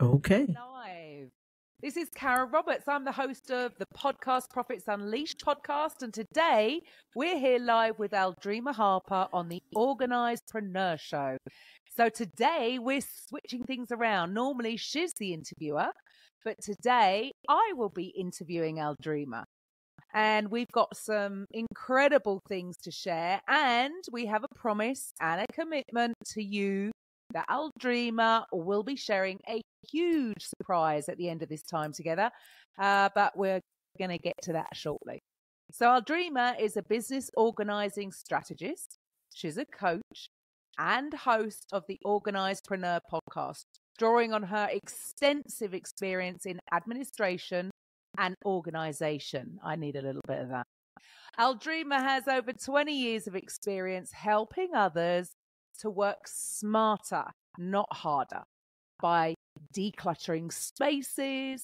Okay. Live. This is Karen Roberts. I'm the host of the podcast Profits Unleashed podcast. And today we're here live with Aldreama Harper on the OrganizedPreneur show. So today we're switching things around. Normally she's the interviewer, but today I will be interviewing Aldreama. And we've got some incredible things to share. And we have a promise and a commitment to you that Aldreama will be sharing a huge surprise at the end of this time together. But we're going to get to that shortly. So Aldreama is a business organizing strategist. She's a coach and host of the OrganizedPreneur podcast, drawing on her extensive experience in administration and organization. I need a little bit of that. Aldreama has over 20 years of experience helping others to work smarter, not harder, by decluttering spaces,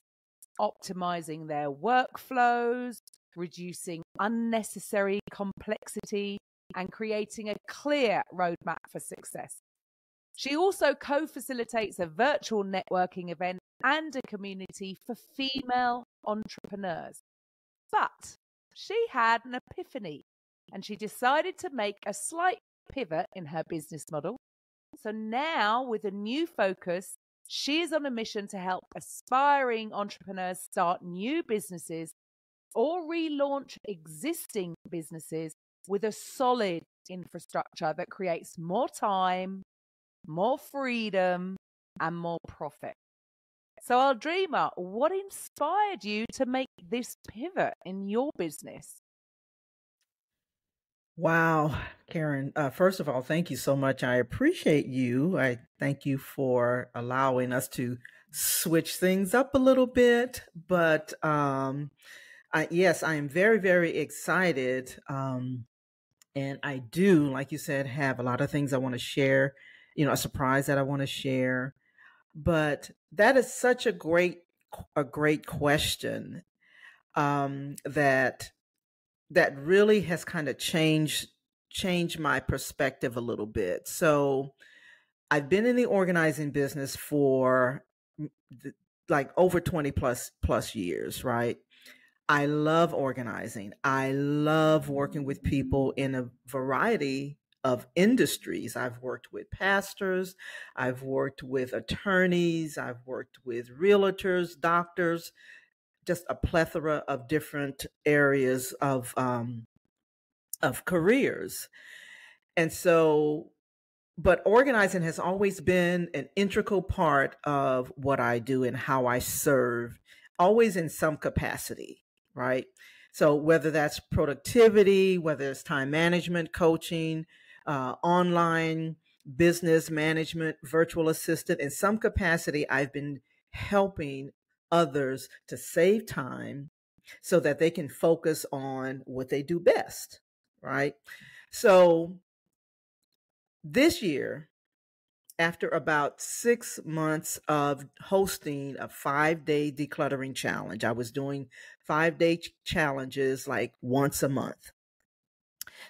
optimizing their workflows, reducing unnecessary complexity, and creating a clear roadmap for success. She also co-facilitates a virtual networking event and a community for female entrepreneurs. But she had an epiphany and she decided to make a slight pivot in her business model. So now, with a new focus, she is on a mission to help aspiring entrepreneurs start new businesses or relaunch existing businesses with a solid infrastructure that creates more time, more freedom, and more profit. So, Aldreama, what inspired you to make this pivot in your business? Wow, Karen. First of all, thank you so much. I appreciate you. I thank you for allowing us to switch things up a little bit. But yes, I am very, very excited. And I do, like you said, have a lot of things I want to share, a surprise that I want to share. But that is such a great question that really has kind of changed my perspective a little bit. So I've been in the organizing business for like over 20 plus years, right? I love organizing. I love working with people in a variety of industries. I've worked with pastors, I've worked with attorneys, I've worked with realtors, doctors, just a plethora of different areas of careers. And so, but organizing has always been an integral part of what I do and how I serve, always in some capacity, right? So whether that's productivity, whether it's time management, coaching, online business management, virtual assistant, in some capacity, I've been helping others to save time so that they can focus on what they do best, right? So this year, after about 6 months of hosting a 5-day decluttering challenge, I was doing 5-day challenges like once a month.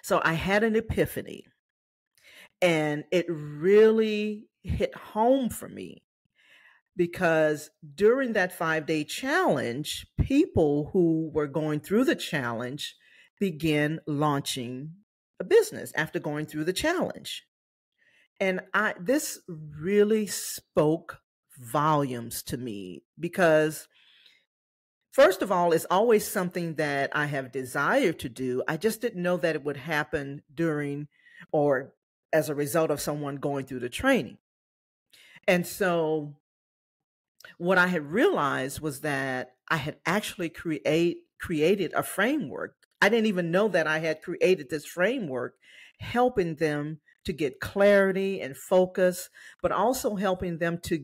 So I had an epiphany, and it really hit home for me because during that 5-day challenge, people who were going through the challenge began launching a business after going through the challenge. And this really spoke volumes to me because, first of all, it's always something that I have desired to do. I just didn't know that it would happen during or as a result of someone going through the training. And so what I had realized was that I had actually created a framework. I didn't even know that I had created this framework, helping them to get clarity and focus, but also helping them to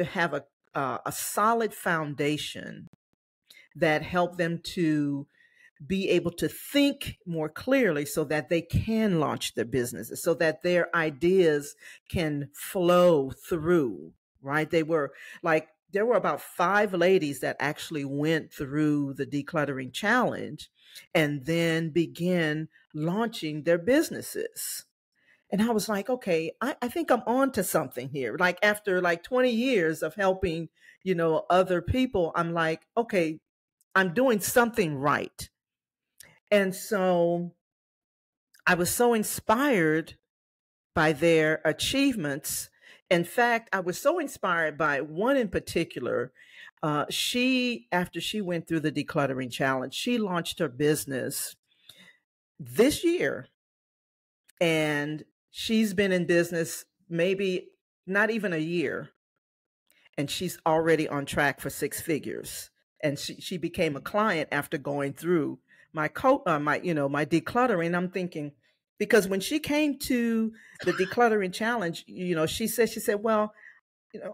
have a solid foundation that helped them to be able to think more clearly so that they can launch their businesses, so that their ideas can flow through, right? There were about 5 ladies that actually went through the decluttering challenge and then began launching their businesses. And I was like, okay, I think I'm on to something here. Like after like 20 years of helping, other people, I'm like, okay, I'm doing something right. And so I was so inspired by their achievements. In fact, I was so inspired by one in particular. After she went through the decluttering challenge, she launched her business this year. And she's been in business maybe not even a year. And she's already on track for six figures. And she became a client after going through my my decluttering. I'm thinking, because when she came to the decluttering challenge, she said, well,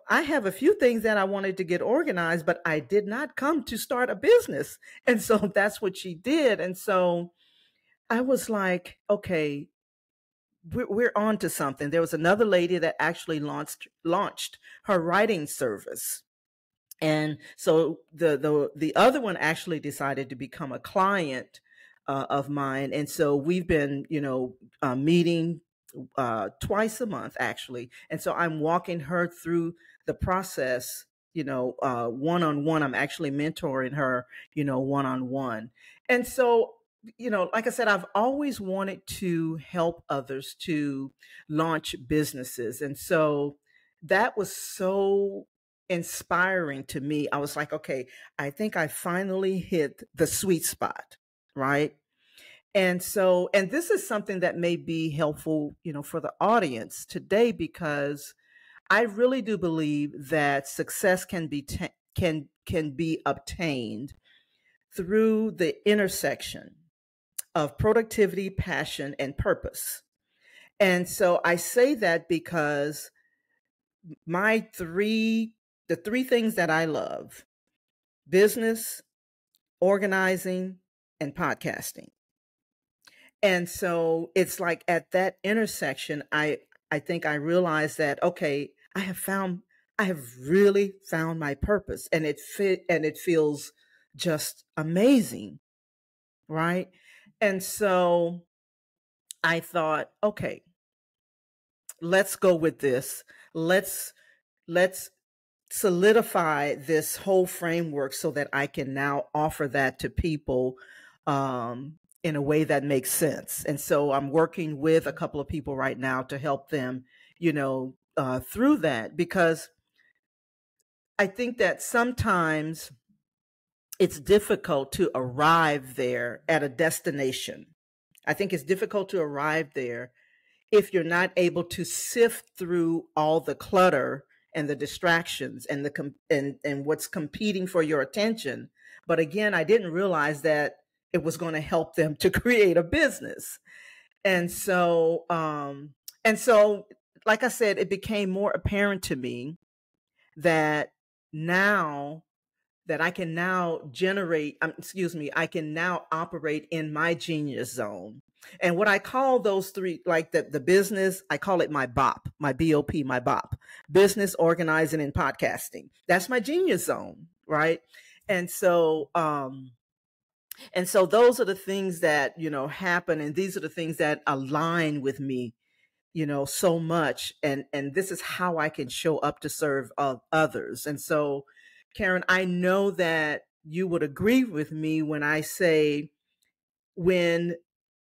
I have a few things that I wanted to get organized, but I did not come to start a business. And so that's what she did. And so I was like, okay, we're on to something. There was another lady that actually launched her writing service. And so the other one actually decided to become a client of mine. And so we've been, meeting twice a month actually. And so I'm walking her through the process, one-on-one. I'm actually mentoring her, one-on-one. And so, like I said, I've always wanted to help others to launch businesses. And so that was so inspiring to me. I was like, okay, I think I finally hit the sweet spot, right? And so, and this is something that may be helpful, for the audience today, because I really do believe that success can be obtained through the intersection of productivity, passion, and purpose. And so I say that because the three things that I love: business, organizing, and podcasting. And so it's like at that intersection, I think I realized that, okay, I have really found my purpose, and it feels just amazing, right? And so I thought, okay, let's go with this. Let's solidify this whole framework so that I can now offer that to people in a way that makes sense. And so I'm working with a couple of people right now to help them, through that, because I think that sometimes it's difficult to arrive there at a destination. I think it's difficult to arrive there if you're not able to sift through all the clutter and the distractions and and what's competing for your attention. But again, I didn't realize that it was going to help them to create a business. And so, like I said, it became more apparent to me that now that I can now I can now operate in my genius zone. And what I call those three, like the business, I call it my BOP, my BOP, my BOP: business, organizing, and podcasting. That's my genius zone, right? And so, those are the things that, happen. And these are the things that align with me, so much. And this is how I can show up to serve others. And so, Karen, I know that you would agree with me when I say, when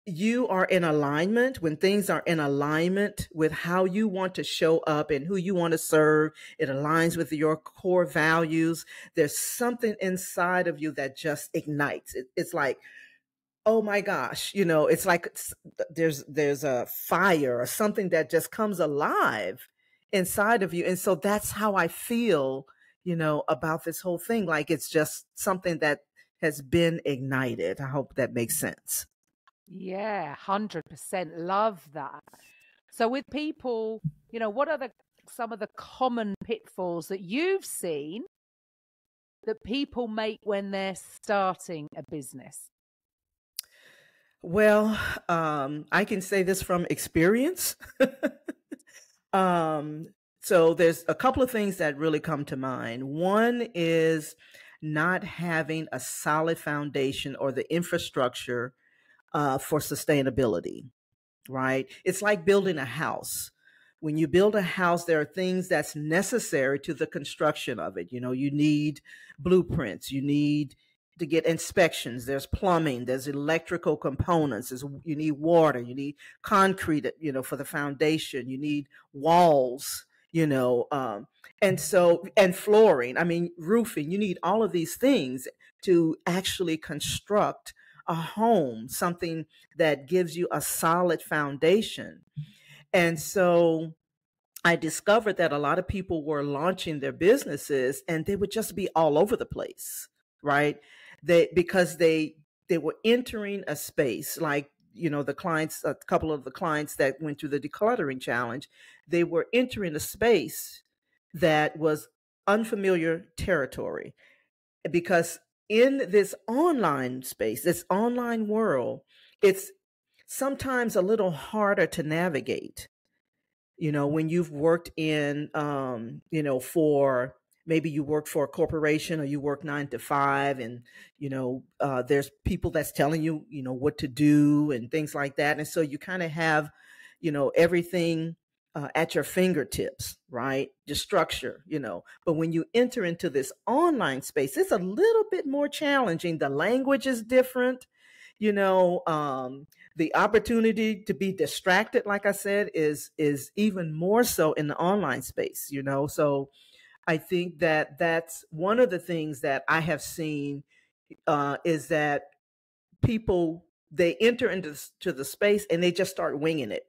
you are in alignment, when things are in alignment with how you want to show up and who you want to serve, it aligns with your core values. There's something inside of you that just ignites. It's like, oh my gosh, it's like there's a fire or something that just comes alive inside of you. And so that's how I feel, about this whole thing. Like it's just something that has been ignited. I hope that makes sense. Yeah, 100%. Love that. So with people, what are some of the common pitfalls that you've seen that people make when they're starting a business? Well, I can say this from experience. So there's a couple of things that really come to mind. One is not having a solid foundation or the infrastructure for sustainability. right? It's like building a house. When you build a house, there are things that's necessary to the construction of it. You need blueprints, you need to get inspections, there's plumbing, there's electrical components, you need water, you need concrete, for the foundation, you need walls, and flooring, roofing. You need all of these things to actually construct a home, something that gives you a solid foundation. And so I discovered that a lot of people were launching their businesses and they would just be all over the place, right? Because they were entering a space like, the clients, a couple of the clients that went through the decluttering challenge, they were entering a space that was unfamiliar territory, because in this online space, this online world, it's sometimes a little harder to navigate. When you've worked in, for maybe you work for a corporation or you work 9 to 5, and, there's people that's telling you, what to do and things like that. And so you kind of have, everything at your fingertips, right? Just structure, but when you enter into this online space, it's a little bit more challenging. The language is different, the opportunity to be distracted, like I said, is even more so in the online space, So I think that that's one of the things that I have seen, is that people, they enter into the space and they just start winging it.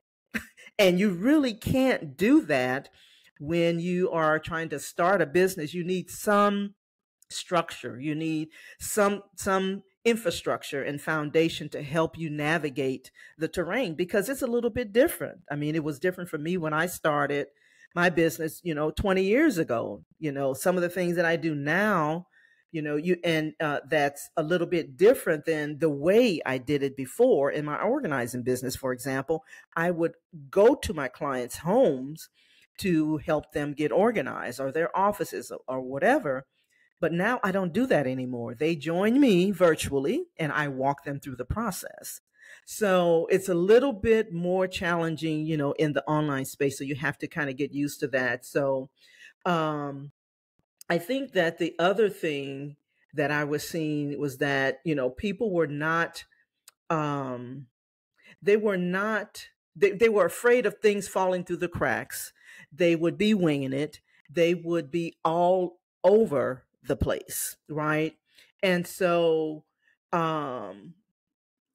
And you really can't do that when you are trying to start a business. You need some structure. You need some infrastructure and foundation to help you navigate the terrain, because it's a little bit different. It was different for me when I started my business, 20 years ago. Some of the things that I do now, that's a little bit different than the way I did it before in my organizing business. For example, I would go to my clients' homes to help them get organized, or their offices, or whatever. But now I don't do that anymore. They join me virtually and I walk them through the process. So it's a little bit more challenging, in the online space. So you have to kind of get used to that. So I think that the other thing that I was seeing was that, people were not, they were afraid of things falling through the cracks. They would be winging it. They would be all over the place, right? And so I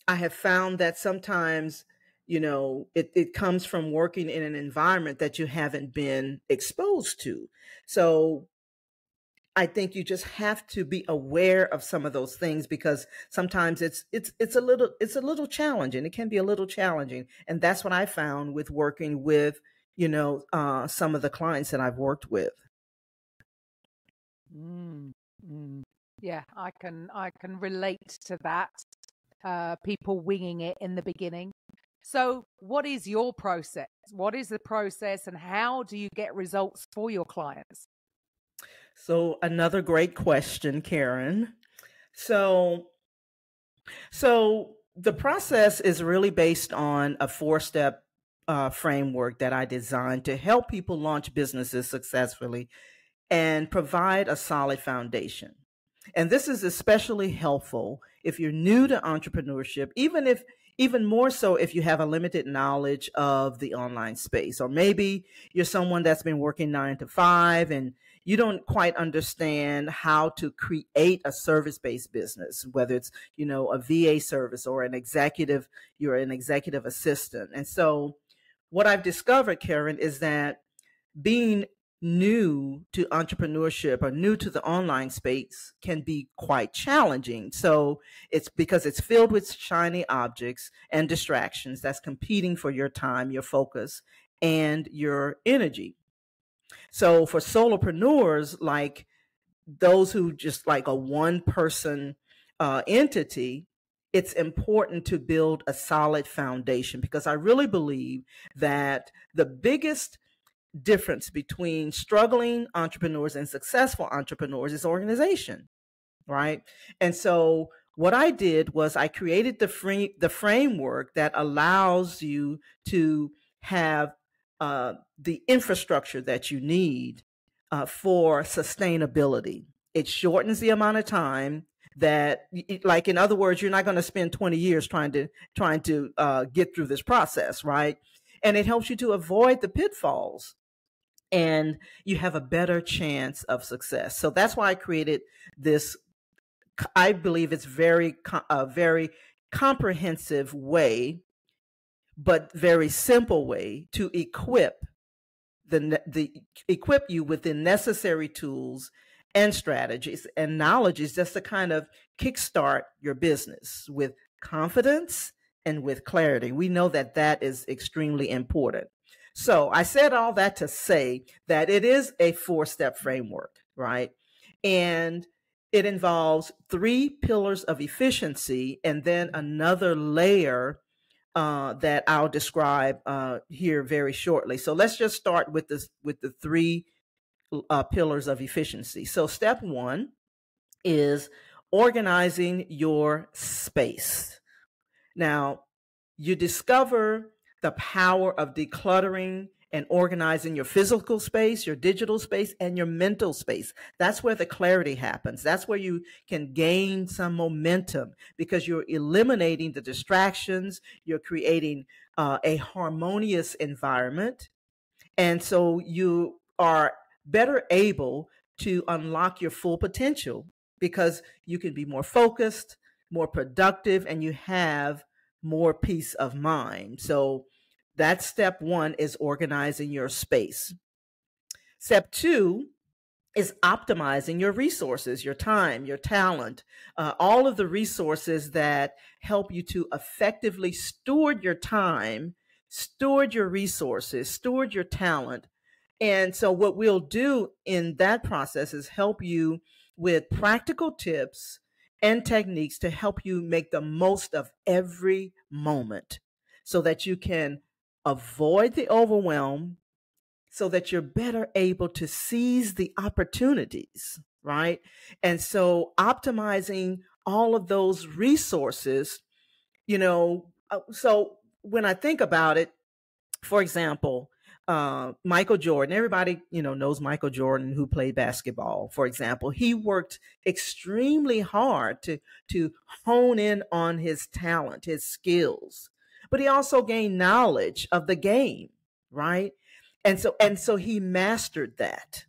have found that sometimes, it comes from working in an environment that you haven't been exposed to. So I think you just have to be aware of some of those things, because sometimes it's a little challenging. It can be a little challenging, and that's what I found with working with some of the clients that I've worked with. Yeah, I can relate to that. People winging it in the beginning. So, what is your process? What is the process, and how do you get results for your clients? So another great question, Karen. So the process is really based on a 4-step framework that I designed to help people launch businesses successfully and provide a solid foundation. And this is especially helpful if you're new to entrepreneurship, even more so if you have a limited knowledge of the online space, or maybe you're someone that's been working 9 to 5 and you don't quite understand how to create a service-based business, whether it's, a VA service or you're an executive assistant. And so what I've discovered, Karen, is that being new to entrepreneurship or new to the online space can be quite challenging. So it's because it's filled with shiny objects and distractions that's competing for your time, your focus, and your energy. So for solopreneurs, like those who just like a one-person entity, it's important to build a solid foundation, because I really believe that the biggest difference between struggling entrepreneurs and successful entrepreneurs is organization, right? And so what I did was I created the framework that allows you to have the infrastructure that you need for sustainability. It shortens the amount of time that, like, in other words, you're not going to spend 20 years trying to get through this process, right? And it helps you to avoid the pitfalls, and you have a better chance of success. So that's why I created this. I believe it's a very comprehensive way, but very simple way to equip you with the necessary tools and strategies and knowledges just to kind of kickstart your business with confidence and with clarity. We know that that is extremely important. So I said all that to say that it is a 4-step framework, right? And it involves 3 pillars of efficiency and then another layer that I'll describe here very shortly. So let's just start with the 3 pillars of efficiency. So step 1 is organizing your space. Now, you discover the power of decluttering and organizing your physical space, your digital space, and your mental space. That's where the clarity happens. That's where you can gain some momentum because you're eliminating the distractions. You're creating a harmonious environment. And so you are better able to unlock your full potential because you can be more focused, more productive, and you have more peace of mind. So that's step 1, is organizing your space. Step 2 is optimizing your resources, your time, your talent, all of the resources that help you to effectively steward your time, steward your resources, steward your talent. And so what we'll do in that process is help you with practical tips and techniques to help you make the most of every moment so that you can avoid the overwhelm, so that you're better able to seize the opportunities, right? And so optimizing all of those resources, so when I think about it, for example, Michael Jordan, everybody, knows Michael Jordan, who played basketball, for example. He worked extremely hard to hone in on his talent, his skills, but he also gained knowledge of the game, right? And so he mastered that.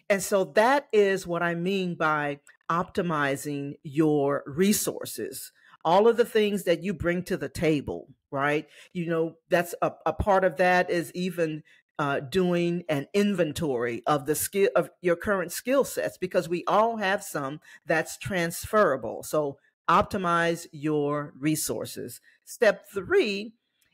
And so that is what I mean by optimizing your resources. All of the things that you bring to the table, right? That's a part of that is even doing an inventory of the skill of your current skill sets, because we all have some that's transferable. So optimize your resources. Step 3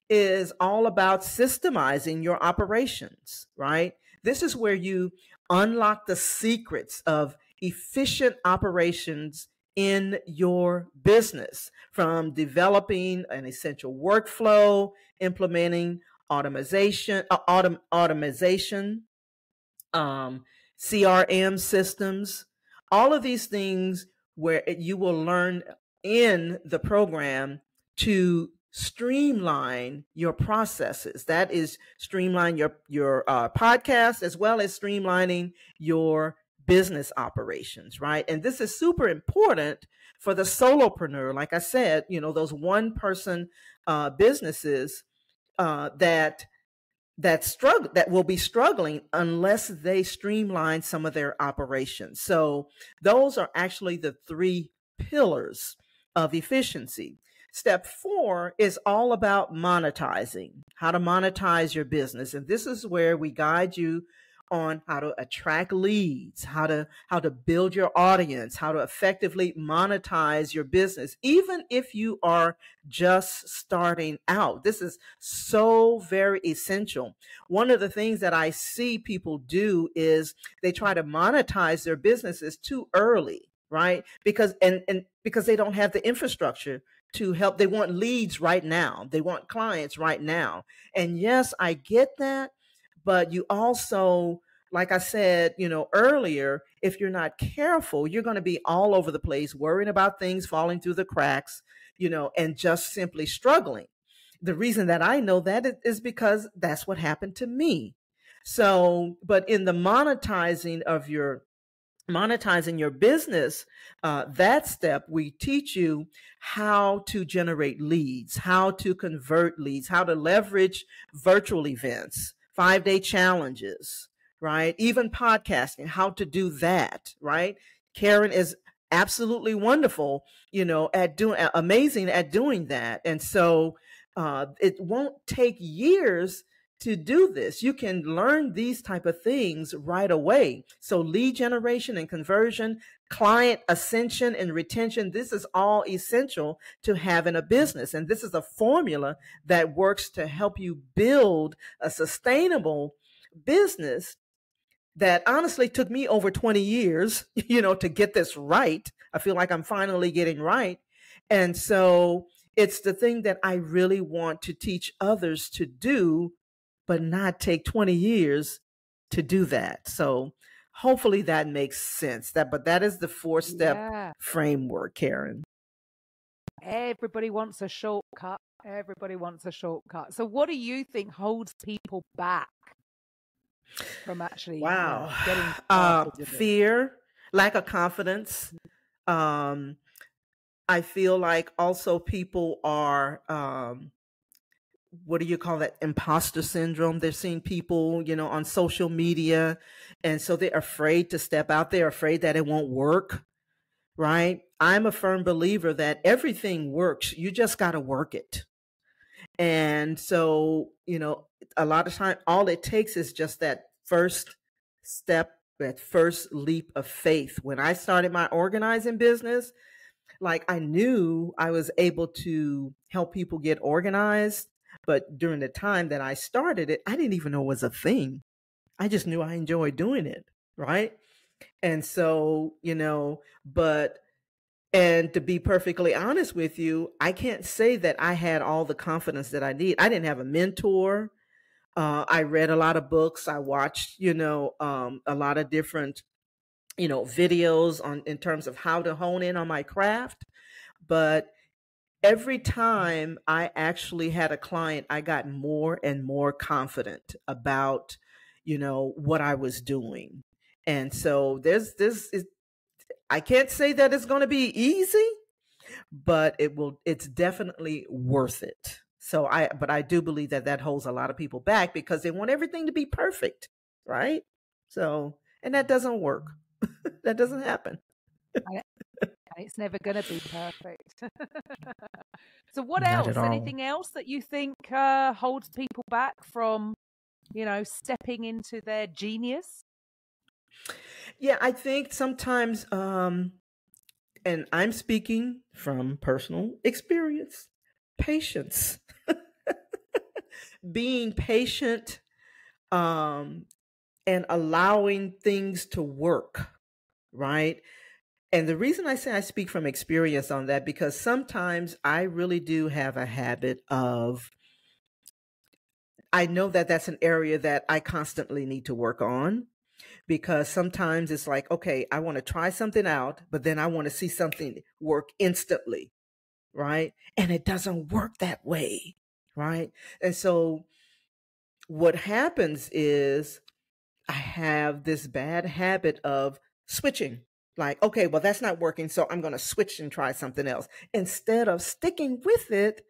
is all about systemizing your operations, right? This is where you unlock the secrets of efficient operations in your business, from developing an essential workflow, implementing automation, CRM systems, all of these things where you will learn in the program to streamline your processes. That is streamline your podcast, as well as streamlining your business operations, right? And this is super important for the solopreneur. Like I said, those one-person businesses that will be struggling unless they streamline some of their operations. So those are actually the 3 pillars of efficiency. Step 4 is all about monetizing, how to monetize your business. And this is where we guide you on how to attract leads, how to build your audience, how to effectively monetize your business, even if you are just starting out. This is so very essential. One of the things that I see people do is they try to monetize their businesses too early, right? Because they don't have the infrastructure to help. They want leads right now. They want clients right now. And yes, I get that, but you also, like I said, earlier, if you're not careful, you're going to be all over the place, worrying about things falling through the cracks, and just simply struggling. The reason that I know that is because that's what happened to me. So, but in the monetizing your business, that step, we teach you how to generate leads, how to convert leads, how to leverage virtual events, 5-day challenges, right? Even podcasting, how to do that, right? Karen is absolutely wonderful, amazing at doing that. And so it won't take years to do this. You can learn these type of things right away. So lead generation and conversion, client ascension and retention, this is all essential to having a business. And this is a formula that works to help you build a sustainable business that honestly took me over 20 years, to get this right. I feel like I'm finally getting right. And so it's the thing that I really want to teach others to do, but not take 20 years to do that. So hopefully that makes sense. But that is the 4-step framework, Karen. Everybody wants a shortcut. Everybody wants a shortcut. So what do you think holds people back from actually getting started? Fear, lack of confidence. I feel like also people are what do you call that? Imposter syndrome. They're seeing people, on social media. And so they're afraid to step out. They're afraid that it won't work. Right. I'm a firm believer that everything works. You just got to work it. And so, a lot of time, all it takes is just that first step, that first leap of faith. When I started my organizing business, like I knew I was able to help people get organized. But during the time that I started it, I didn't even know it was a thing. I just knew I enjoyed doing it. Right. And so, and to be perfectly honest with you, I can't say that I had all the confidence that I need. I didn't have a mentor. I read a lot of books. I watched, a lot of different, videos in terms of how to hone in on my craft. But every time I actually had a client, I got more and more confident about, what I was doing. And so I can't say that it's going to be easy, but it's definitely worth it. But I do believe that holds a lot of people back because they want everything to be perfect. Right. So, and that doesn't work. That doesn't happen. It's never going to be perfect. So what else? Anything else that you think holds people back from, stepping into their genius? Yeah, I think sometimes, and I'm speaking from personal experience, patience. Being patient and allowing things to work, right? And the reason I say I speak from experience on that, because sometimes I really do have a habit of, I know that that's an area that I constantly need to work on, because sometimes it's like, okay, I want to try something out, but then I want to see something work instantly, right? And it doesn't work that way, right? And so what happens is I have this bad habit of switching. Like, okay, well, that's not working, so I'm going to switch and try something else instead of sticking with it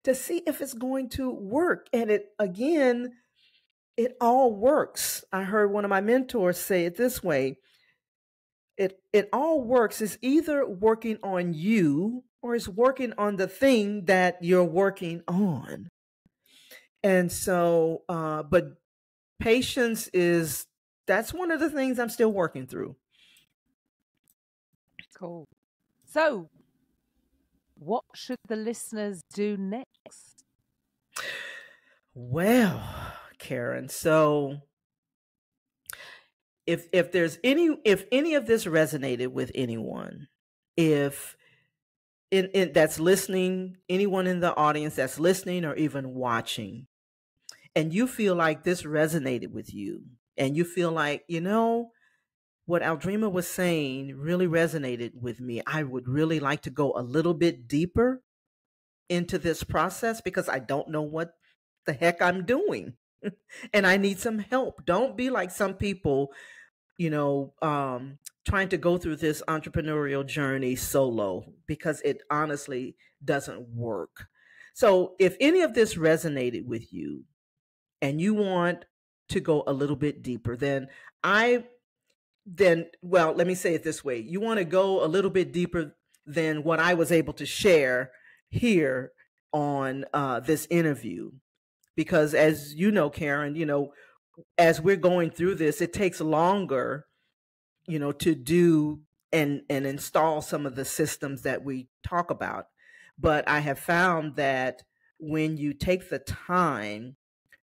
to see if it's going to work. And it all works. I heard one of my mentors say it this way. It all works. It's either working on you or it's working on the thing that you're working on. And so, but patience that's one of the things I'm still working through. Cool. So, what should the listeners do next? Well, Karen, so if any of this resonated with anyone, if that's listening, anyone in the audience that's listening or even watching, and you feel like this resonated with you, and you feel like, what Aldreama was saying really resonated with me. I would really like to go a little bit deeper into this process because I don't know what the heck I'm doing. And I need some help. Don't be like some people, trying to go through this entrepreneurial journey solo, because it honestly doesn't work. So if any of this resonated with you and you want to go a little bit deeper, well, let me say it this way. You want to go a little bit deeper than what I was able to share here on this interview. Because as you know, Karen, as we're going through this, it takes longer, to do and install some of the systems that we talk about. But I have found that when you take the time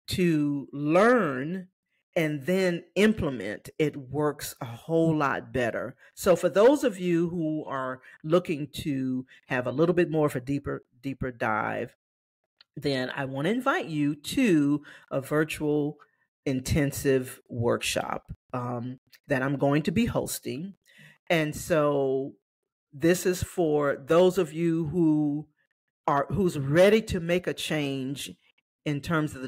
to learn and then implement, it works a whole lot better. So for those of you who are looking to have a little bit more of a deeper dive, then I want to invite you to a virtual intensive workshop that I'm going to be hosting. And so this is for those of you who's ready to make a change in terms of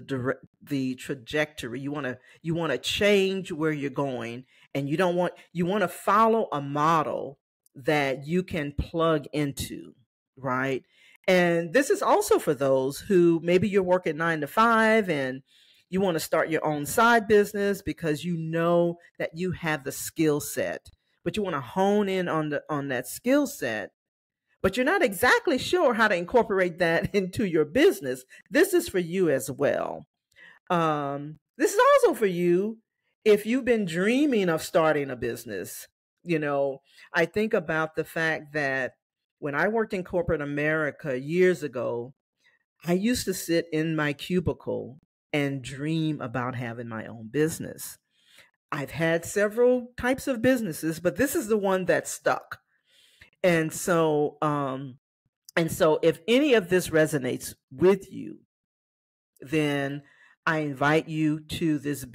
the trajectory. You want to change where you're going, and you want to follow a model that you can plug into, right? And this is also for those who maybe you're working 9 to 5 and you want to start your own side business because you know that you have the skill set, but you want to hone in on that skill set, but you're not exactly sure how to incorporate that into your business. This is for you as well. This is also for you if you've been dreaming of starting a business. I think about the fact that when I worked in corporate America years ago, I used to sit in my cubicle and dream about having my own business. I've had several types of businesses, but this is the one that stuck. And so if any of this resonates with you, then I invite you to this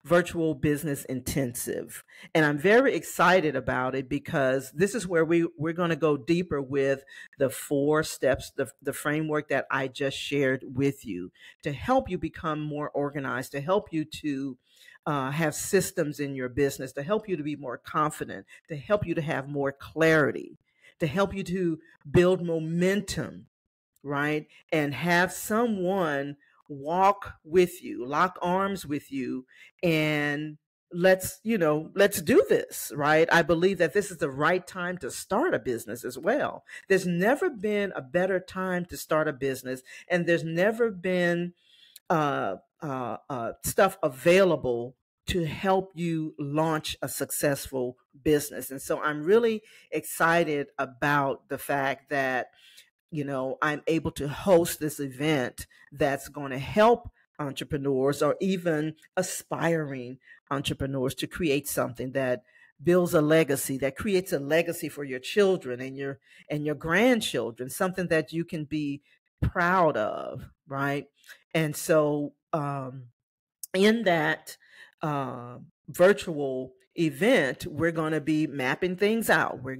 virtual business intensive. And I'm very excited about it because this is where we're going to go deeper with the 4 steps, the framework that I just shared with you to help you become more organized, to help you to have systems in your business, to help you to be more confident, to help you to have more clarity, to help you to build momentum, right? And have someone walk with you, lock arms with you, and let's do this, right? I believe that this is the right time to start a business as well. There's never been a better time to start a business, and there's never been stuff available to help you launch a successful business. And so I'm really excited about the fact that I'm able to host this event that's going to help entrepreneurs or even aspiring entrepreneurs to create something that builds a legacy, that creates a legacy for your children and your grandchildren, something that you can be proud of, right? And so in that virtual event, we're going to be mapping things out. We're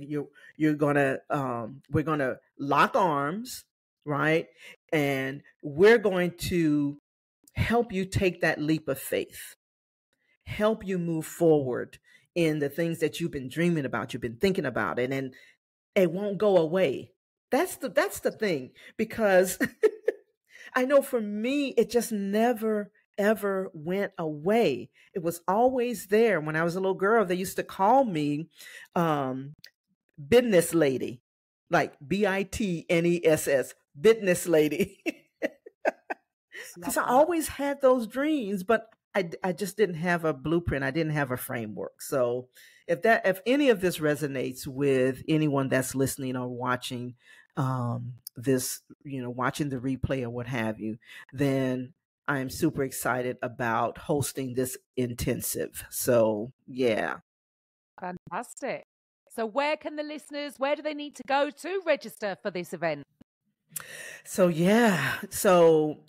going to lock arms, right? And we're going to help you take that leap of faith, help you move forward in the things that you've been dreaming about, you've been thinking about it, and it won't go away. That's the thing, because I know for me, it just never ever went away. It was always there. When I was a little girl, they used to call me business lady, like BITNESS, business lady. Because I always had those dreams, but I just didn't have a blueprint. I didn't have a framework. So if any of this resonates with anyone that's listening or watching this, watching the replay or what have you, then I'm super excited about hosting this intensive. So, yeah. Fantastic. So where do they need to go to register for this event? So, yeah. So,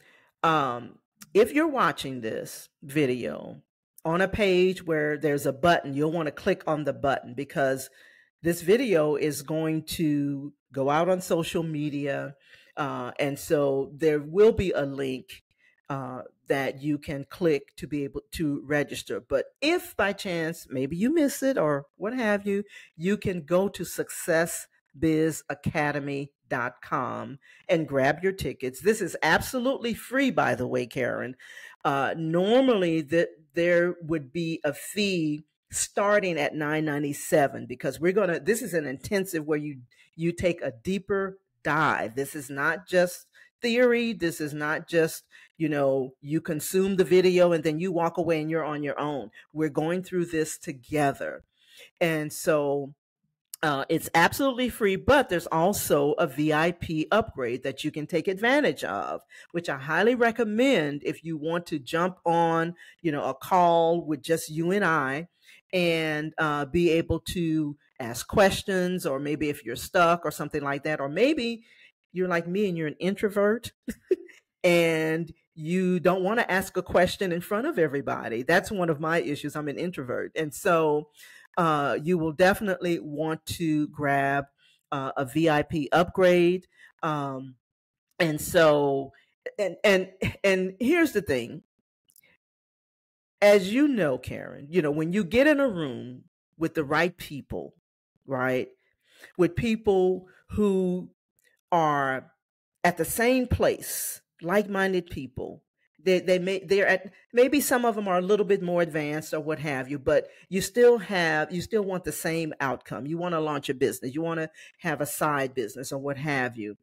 if you're watching this video on a page where there's a button, you'll want to click on the button because this video is going to go out on social media. And so there will be a link that you can click to be able to register. But if by chance, maybe you miss it or what have you, you can go to successbizacademy.com and grab your tickets. This is absolutely free, by the way, Karen. Normally there would be a fee starting at $9.97 because this is an intensive where you take a deeper dive. This is not just theory. This is not just, you consume the video and then you walk away and you're on your own. We're going through this together. And so it's absolutely free, but there's also a VIP upgrade that you can take advantage of, which I highly recommend if you want to jump on, a call with just you and I and be able to ask questions, or maybe if you're stuck or something like that, or maybe you're like me and you're an introvert and you don't want to ask a question in front of everybody. That's one of my issues. I'm an introvert. And so you will definitely want to grab a VIP upgrade. And so, and here's the thing. As you know, Karen, when you get in a room with the right people, right, with people who are at the same place, like-minded people, they're at, maybe some of them are a little bit more advanced or what have you, but you still want the same outcome. You want to launch a business, you want to have a side business or what have you.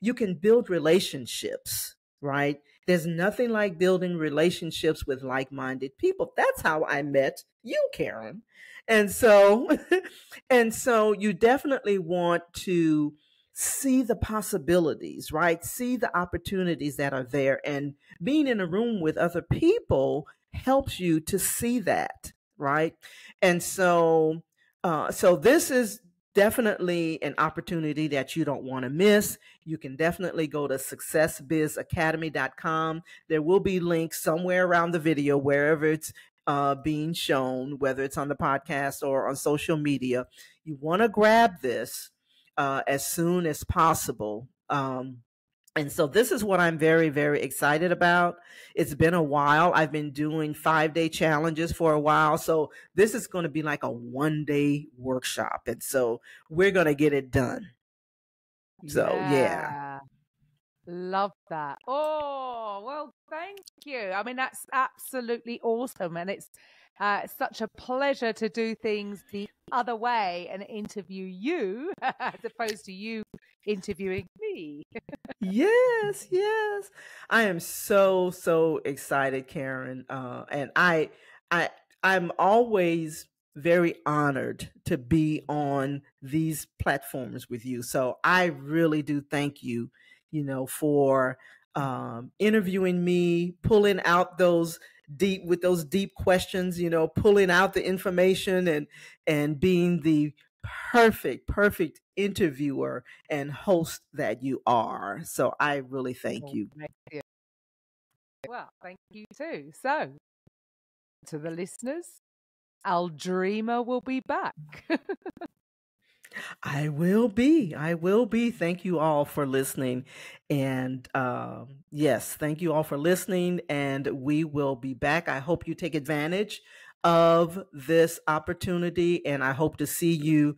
You can build relationships, right? There's nothing like building relationships with like-minded people. That's how I met you, Karen. And so, and so you definitely want to see the possibilities, right? See the opportunities that are there. And being in a room with other people helps you to see that, right? And so, so this is definitely an opportunity that you don't want to miss. You can definitely go to successbizacademy.com. There will be links somewhere around the video, wherever it's being shown, whether it's on the podcast or on social media. You want to grab this as soon as possible. And so this is what I'm very, very excited about. It's been a while. I've been doing 5-day challenges for a while. So this is going to be like a 1-day workshop. And so we're going to get it done. So, yeah. Love that. Oh, well, thank you. I mean, that's absolutely awesome. And it's such a pleasure to do things the other way and interview you as opposed to you interviewing me. Yes. I am so excited, Karen. And I'm always very honored to be on these platforms with you. So I really do thank you, for interviewing me, pulling out those deep questions, pulling out the information and being the perfect interviewer and host that you are. So I really thank you. Well, thank you too. So to the listeners, Aldreama will be back. I will be. Thank you all for listening. And yes, thank you all for listening. And we will be back. I hope you take advantage of this opportunity. And I hope to see you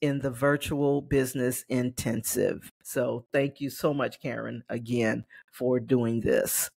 in the virtual business intensive. So thank you so much, Karen, again, for doing this.